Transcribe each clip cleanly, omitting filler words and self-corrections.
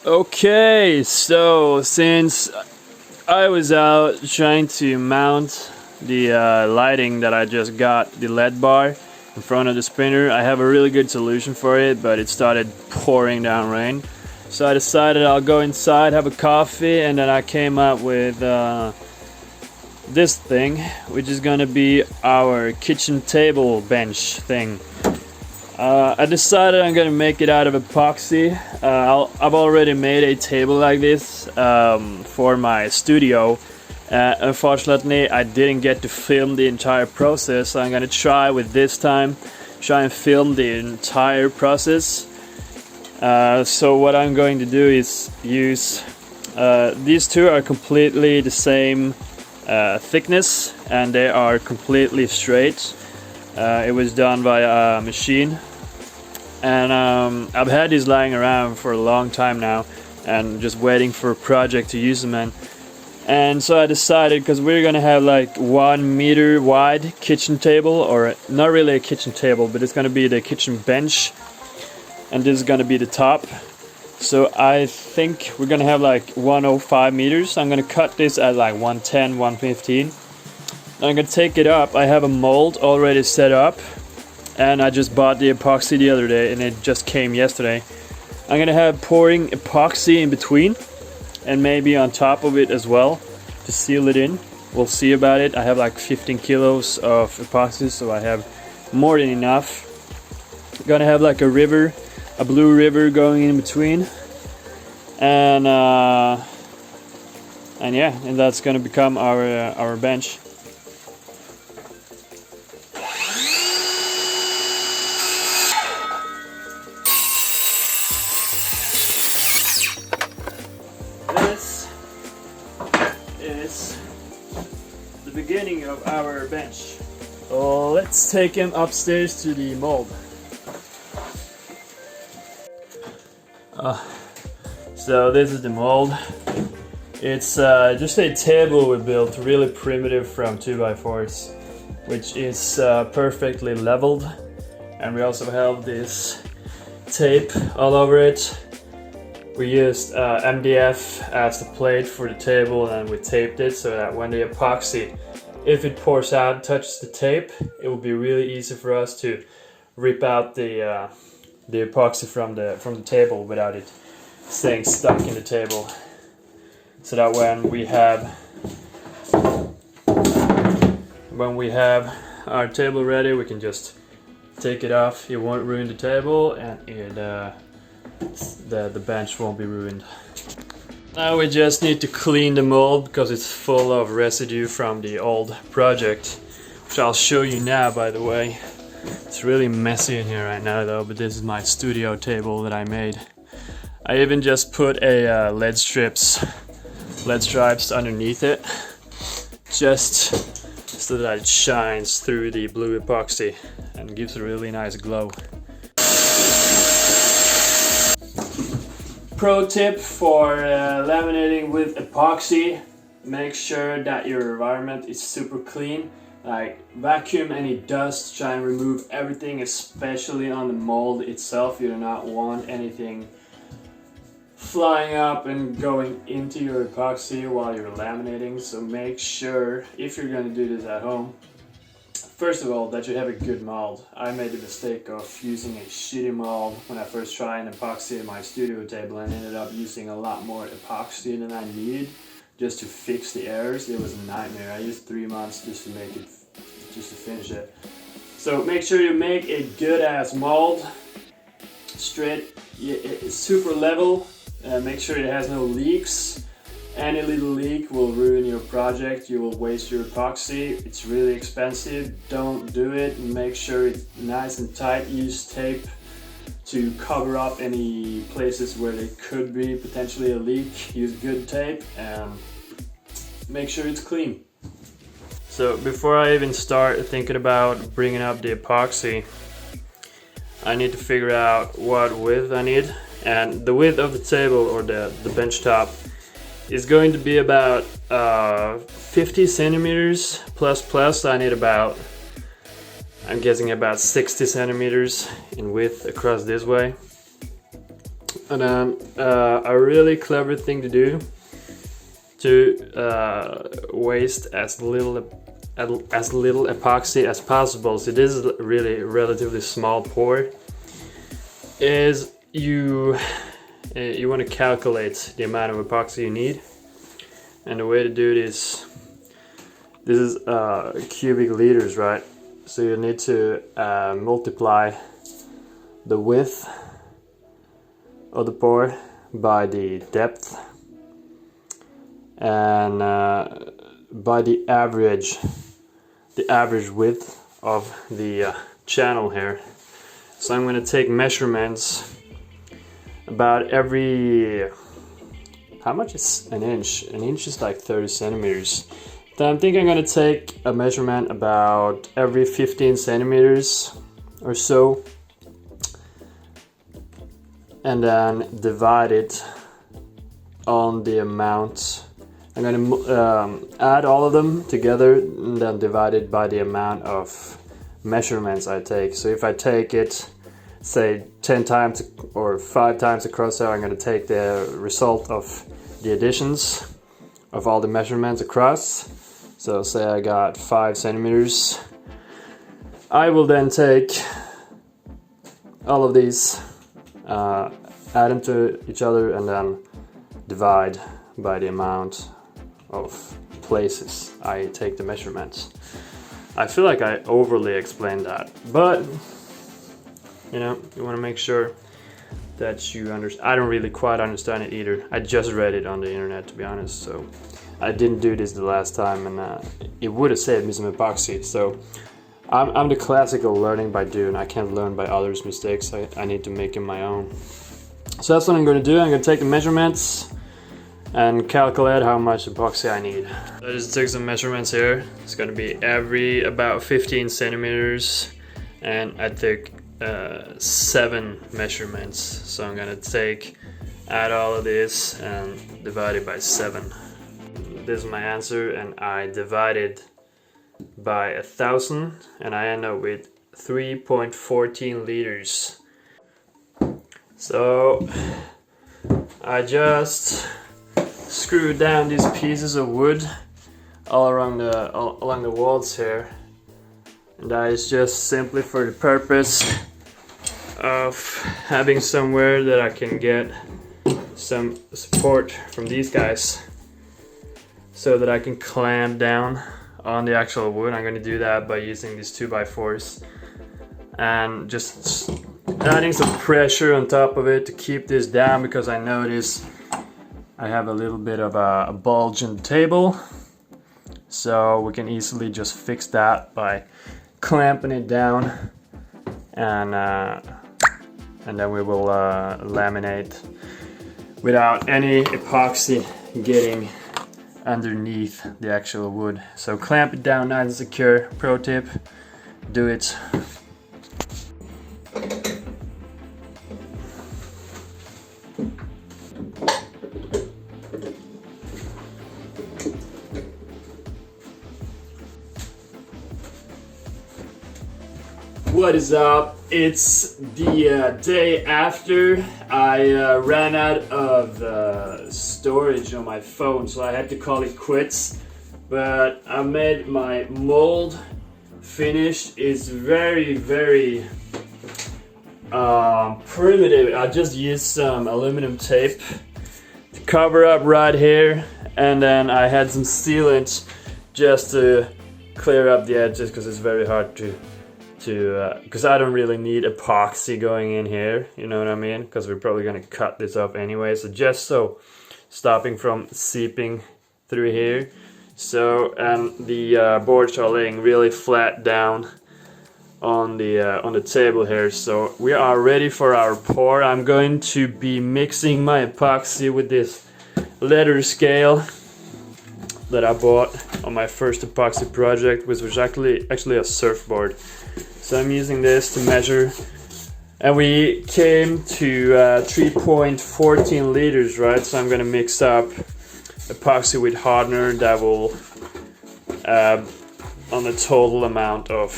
Okay, so since I was out trying to mount the lighting that I just got, the LED bar in front of the sprinter, I have a really good solution for it, but it started pouring down rain. So I decided I'll go inside, have a coffee, and then I came up with this thing, which is gonna be our kitchen table bench thing. I decided I'm gonna make it out of epoxy. I've already made a table like this for my studio. Unfortunately, I didn't get to film the entire process, so I'm gonna try with this time, try and film the entire process. So what I'm going to do is use these two are completely the same thickness, and they are completely straight. It was done by a machine, and I've had these lying around for a long time now and just waiting for a project to use them in. And so I decided, because we're gonna have like 1 meter wide kitchen table, or not really a kitchen table, but it's gonna be the kitchen bench, and this is gonna be the top. So I think we're gonna have like 105 meters. I'm gonna cut this at like 110, 115. I'm gonna take it up. I have a mold already set up, and I just bought the epoxy the other day, and it just came yesterday. I'm gonna have pouring epoxy in between, and maybe on top of it as well, to seal it in. We'll see about it. I have like 15 kilos of epoxy, so I have more than enough. Gonna have like a river, a blue river going in between, and yeah, and that's gonna become our bench. This is the beginning of our bench. So let's take him upstairs to the mold. So this is the mold. It's just a table we built, really primitive, from 2x4s, which is perfectly leveled, and we also have this tape all over it. We used MDF as the plate for the table, and we taped it so that when the epoxy, if it pours out, touches the tape, it will be really easy for us to rip out the epoxy from the table without it staying stuck in the table, so that when we have our table ready, we can just take it off. It won't ruin the table, and the bench won't be ruined. Now we just need to clean the mold, because it's full of residue from the old project, which I'll show you now, by the way. It's really messy in here right now though, but this is my studio table that I made. I even just put a LED stripes underneath it, just so that it shines through the blue epoxy and gives a really nice glow. Pro tip for laminating with epoxy: make sure that your environment is super clean. Like, vacuum any dust, try and remove everything, especially on the mold itself. You do not want anything flying up and going into your epoxy while you're laminating. So make sure, if you're going to do this at home, first of all, that you have a good mold. I made the mistake of using a shitty mold when I first tried an epoxy in my studio table, and ended up using a lot more epoxy than I needed just to fix the errors. It was a nightmare. I used 3 months just to finish it. So make sure you make a good ass mold, straight, it's super level. Make sure it has no leaks. Any little leak will ruin your project. You will waste your epoxy. It's really expensive. Don't do it. Make sure it's nice and tight. Use tape to cover up any places where there could be potentially a leak. Use good tape, and make sure it's clean. So before I even start thinking about bringing up the epoxy, I need to figure out what width I need. And the width of the table, or the bench top, is going to be about 50 centimeters plus. I need about, I'm guessing about 60 centimeters in width across this way. And then a really clever thing to do to waste as little epoxy as possible, so this is really relatively small pour, is you want to calculate the amount of epoxy you need. And the way to do this is cubic liters, right? So you need to multiply the width of the pour by the depth and by the average width of the channel here. So I'm going to take measurements about every, how much is an inch? An inch is like 30 centimeters. So I'm thinking I'm going to take a measurement about every 15 centimeters or so, and then divide it on the amount. I'm going to add all of them together and then divide it by the amount of measurements I take. So if I take it, say 10 times or 5 times across there, I'm going to take the result of the additions of all the measurements across. So say I got 5 centimeters. I will then take all of these, add them to each other, and then divide by the amount of places I take the measurements. I feel like I overly explained that, but you know, you want to make sure that you understand. I don't really quite understand it either. I just read it on the internet, to be honest, so I didn't do this the last time, and it would have saved me some epoxy. So I'm the classical learning by doing. I can't learn by others' mistakes. I need to make them my own. So that's what I'm going to do. I'm going to take the measurements and calculate how much epoxy I need. I just took some measurements here. It's going to be every about 15 centimeters, and I took 7 measurements. So I'm going to add all of this and divide it by 7. This is my answer, and I divided by 1,000, and I end up with 3.14 liters. So I just screwed down these pieces of wood all along the walls here, and that is just simply for the purpose of having somewhere that I can get some support from these guys, so that I can clamp down on the actual wood. I'm going to do that by using these 2x4s and just adding some pressure on top of it to keep this down, because I notice I have a little bit of a bulge in the table, so we can easily just fix that by clamping it down, and then we will laminate without any epoxy getting underneath the actual wood. So clamp it down nice and secure. Pro tip, do it. What is up? It's the day after I ran out of storage on my phone, so I had to call it quits. But I made my mold finished. It's very primitive. I just used some aluminum tape to cover up right here, and then I had some sealant just to clear up the edges, because it's very hard because I don't really need epoxy going in here, you know what I mean, because we're probably going to cut this up anyway, so just so stopping from seeping through here. So, and the boards are laying really flat down on the table here, so we are ready for our pour. I'm going to be mixing my epoxy with this leather scale that I bought on my first epoxy project, which was actually a surfboard. So I'm using this to measure, and we came to 3.14 liters, right? So I'm gonna mix up epoxy with hardener that will on a total amount of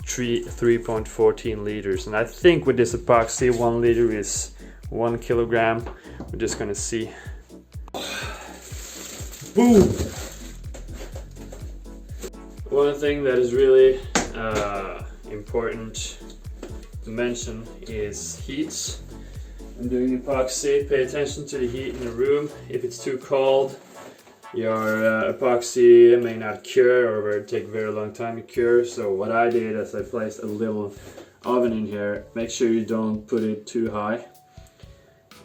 3.14 liters. And I think with this epoxy, 1 liter is 1 kilogram. We're just gonna see. Boom! One thing that is really important to mention is heat. When doing epoxy, pay attention to the heat in the room. If it's too cold, your epoxy may not cure, or will take a very long time to cure. So what I did is I placed a little oven in here. Make sure you don't put it too high,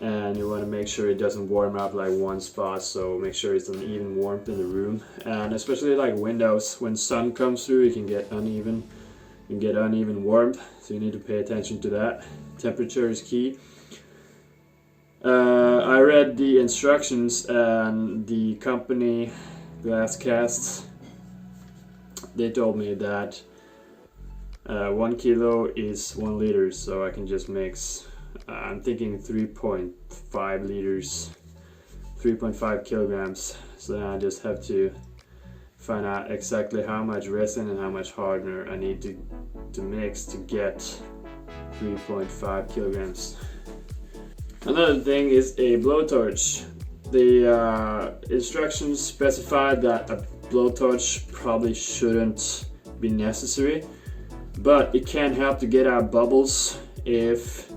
and you want to make sure it doesn't warm up like one spot, so make sure it's an even warmth in the room. And especially like windows, when sun comes through, you can get uneven warmth, so you need to pay attention to that. Temperature is key. I read the instructions, and the company Glass Casts, they told me that 1 kilo is 1 liter, so I can just mix, I'm thinking 3.5 liters, 3.5 kilograms. So then I just have to find out exactly how much resin and how much hardener I need to mix to get 3.5 kilograms. Another thing is a blowtorch. The instructions specify that a blowtorch probably shouldn't be necessary, but it can help to get out bubbles if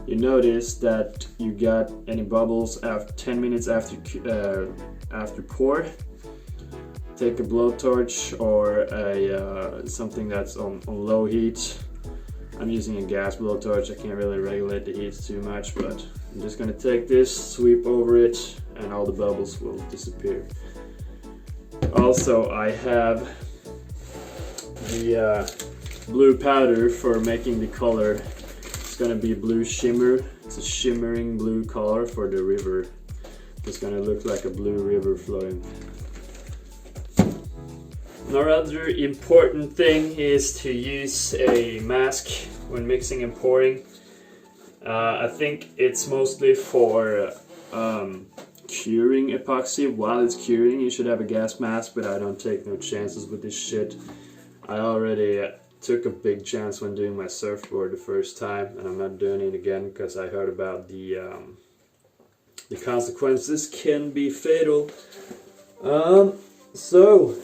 you notice that you got any bubbles after 10 minutes after pour. Take a blowtorch or a something that's on low heat. I'm using a gas blowtorch. I can't really regulate the heat too much, but I'm just gonna take this, sweep over it, and all the bubbles will disappear. Also, I have the blue powder for making the color. It's gonna be blue shimmer. It's a shimmering blue color for the river. It's gonna look like a blue river flowing. Another important thing is to use a mask when mixing and pouring. I think it's mostly for curing epoxy. While it's curing, you should have a gas mask, but I don't take no chances with this shit. I already took a big chance when doing my surfboard the first time, and I'm not doing it again because I heard about the consequences can be fatal. So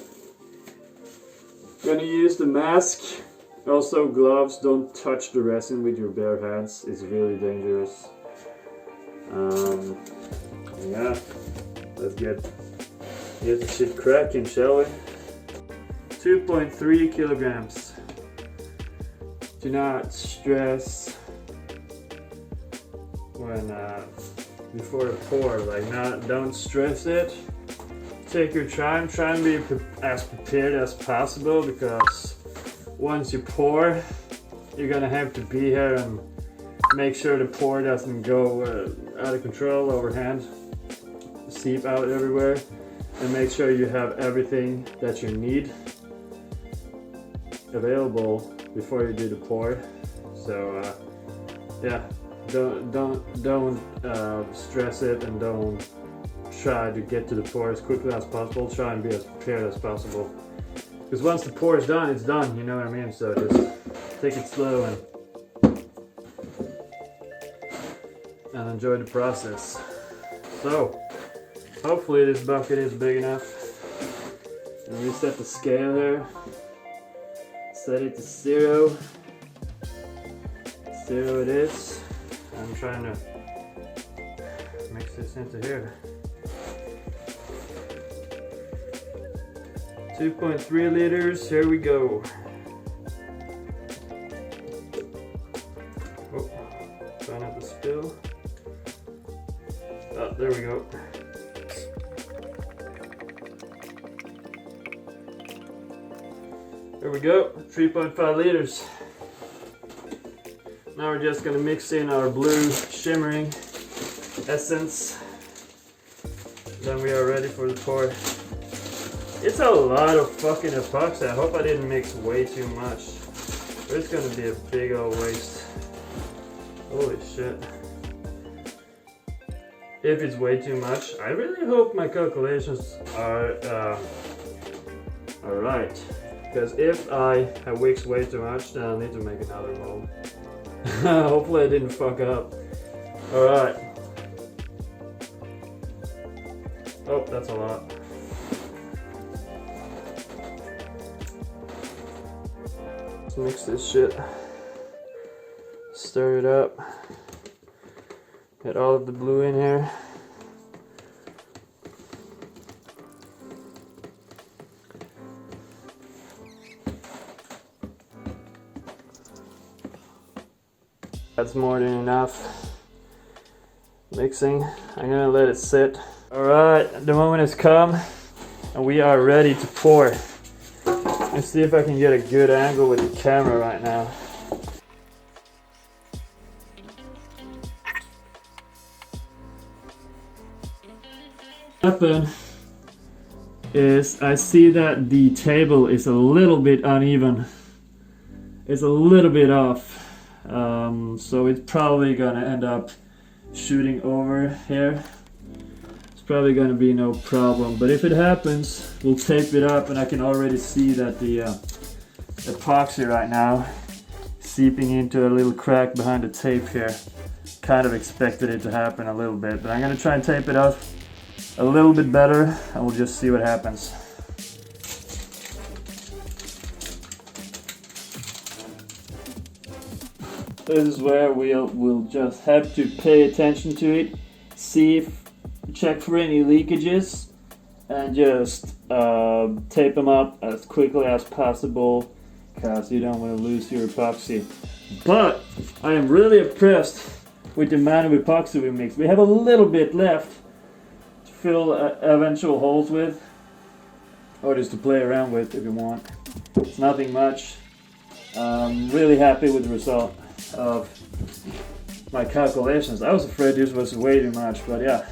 gonna use the mask. Also gloves. Don't touch the resin with your bare hands. It's really dangerous. Yeah, let's get the shit cracking, shall we? 2.3 kilograms. Do not stress when before a pour. Don't stress it. Take your time. Try and be as prepared as possible, because once you pour, you're gonna have to be here and make sure the pour doesn't go out of control, overhand, seep out everywhere, and make sure you have everything that you need available before you do the pour. So yeah, don't stress it, and don't try to get to the pour as quickly as possible. Try and be as prepared as possible, because once the pour is done, it's done, you know what I mean? So just take it slow and enjoy the process. So hopefully this bucket is big enough. And reset the scale here. Set it to 0. 0 it is. I'm trying to mix this into here. 2.3 liters, here we go. Oh, try not to spill. Oh, there we go. There we go, 3.5 liters. Now we're just gonna mix in our blue shimmering essence. Then we are ready for the pour. It's a lot of fucking epoxy. I hope I didn't mix way too much. Or it's gonna be a big old waste. Holy shit. If it's way too much, I really hope my calculations are right. Because if I have mixed way too much, then I'll need to make another mold. Hopefully I didn't fuck up. Alright. Oh, that's a lot. Let's mix this shit. Stir it up. Get all of the blue in here. That's more than enough. Mixing. I'm gonna let it sit. Alright, the moment has come and we are ready to pour. Let's see if I can get a good angle with the camera right now. What happened is I see that the table is a little bit uneven. It's a little bit off. So it's probably gonna end up shooting over here. It's probably gonna be no problem, but if it happens, we'll tape it up, and I can already see that the epoxy right now seeping into a little crack behind the tape here. Kind of expected it to happen a little bit, but I'm gonna try and tape it up a little bit better, and we'll just see what happens. This is where we'll just have to pay attention to it, check for any leakages, and just tape them up as quickly as possible, because you don't want to lose your epoxy. But I am really impressed with the amount of epoxy we mixed. We have a little bit left to fill eventual holes with, or just to play around with if you want. It's nothing much. I'm really happy with the result of my calculations. I was afraid this was way too much, but yeah,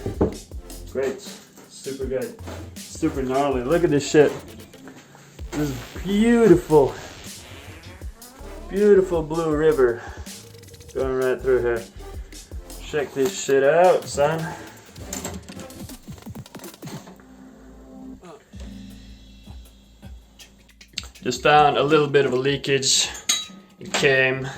great, super good, super gnarly. Look at this shit. This beautiful, beautiful blue river going right through here. Check this shit out, son. Just found a little bit of a leakage. It came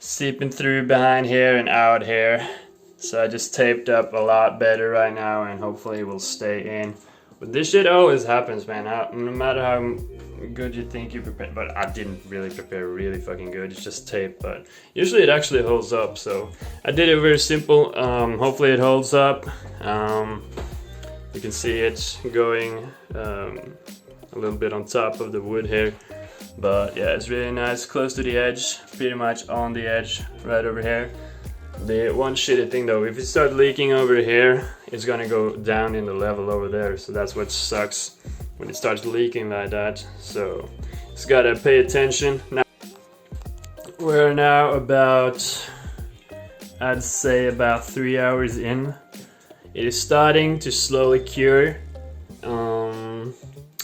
seeping through behind here and out here, so I just taped up a lot better right now, and hopefully it will stay in. But this shit always happens, man. No matter how good you think you prepared, but I didn't really prepare really fucking good. It's just tape, but usually it actually holds up. So I did it very simple. Hopefully it holds up. You can see it going a little bit on top of the wood here. But yeah, it's really nice, close to the edge, pretty much on the edge, right over here. The one shitty thing though, if it starts leaking over here, it's gonna go down in the level over there. So that's what sucks when it starts leaking like that. So just gotta pay attention. Now, we're now about, I'd say about 3 hours in. It is starting to slowly cure.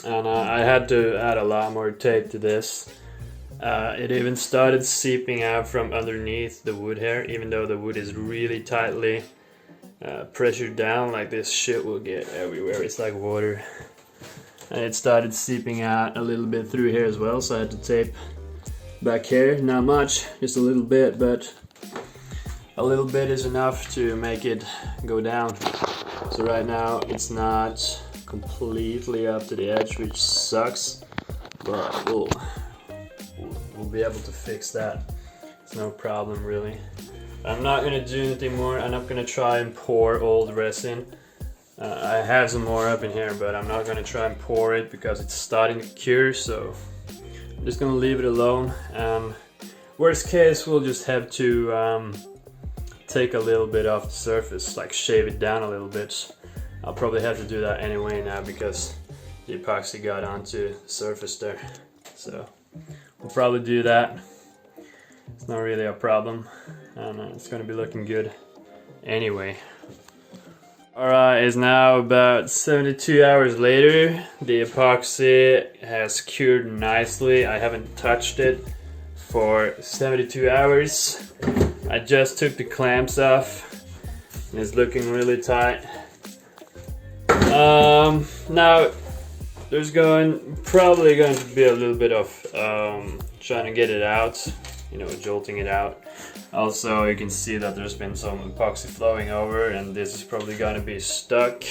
And I had to add a lot more tape to this. It even started seeping out from underneath the wood here, even though the wood is really tightly pressured down. Like, this shit will get everywhere. It's like water. And it started seeping out a little bit through here as well, so I had to tape back here. Not much, just a little bit, but a little bit is enough to make it go down. So right now it's not completely up to the edge, which sucks, but we'll be able to fix that. It's no problem really. I'm not gonna do anything more. I'm not gonna try and pour old resin. I have some more up in here, but I'm not gonna try and pour it because it's starting to cure, so I'm just gonna leave it alone. Worst case, we'll just have to take a little bit off the surface, like shave it down a little bit. I'll probably have to do that anyway now because the epoxy got onto the surface there. So we'll probably do that. It's not really a problem, and it's gonna be looking good anyway. Alright, it's now about 72 hours later. The epoxy has cured nicely. I haven't touched it for 72 hours. I just took the clamps off and it's looking really tight. Now there's probably going to be a little bit of trying to get it out, you know, jolting it out. Also, you can see that there's been some epoxy flowing over, and this is probably gonna be stuck.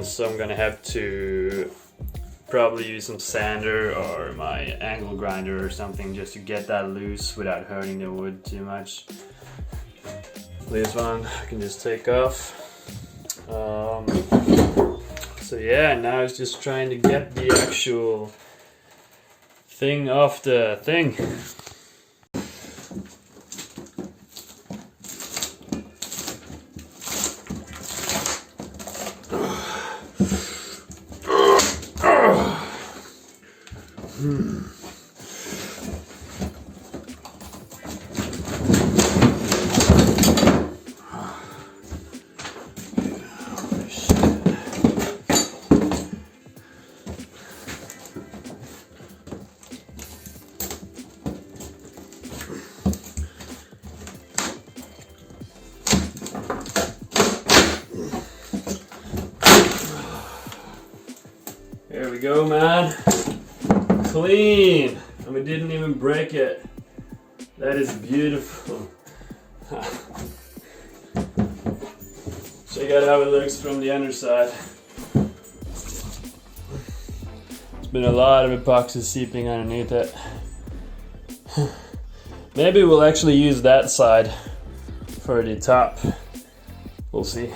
So I'm gonna have to probably use some sander or my angle grinder or something just to get that loose without hurting the wood too much. This one I can just take off. So yeah, now it's just trying to get the actual thing off the thing. There we go, man. Clean. And we didn't even break it. That is beautiful. Check out how it looks from the underside. There's been a lot of epoxy seeping underneath it. Maybe we'll actually use that side for the top. We'll see.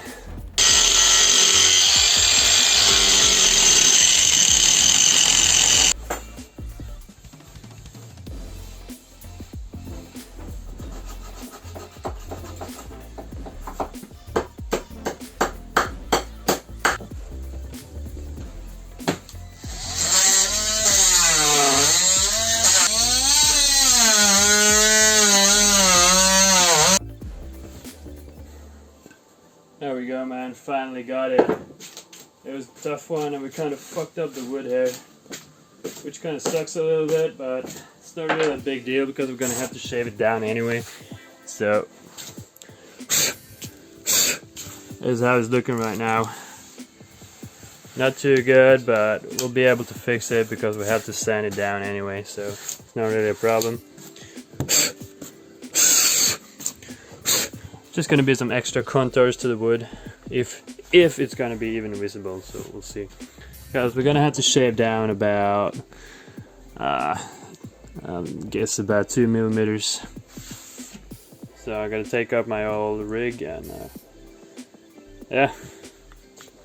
There we go, man, finally got it. It was a tough one and we kind of fucked up the wood here, which kind of sucks a little bit, but it's not really a big deal because we're gonna have to shave it down anyway. So this is how it's looking right now. Not too good, but we'll be able to fix it because we have to sand it down anyway, so it's not really a problem. Just gonna be some extra contours to the wood, if it's gonna be even visible, so we'll see. Because we're gonna have to shave down about, guess about 2 millimeters. So I'm gonna take up my old rig and yeah.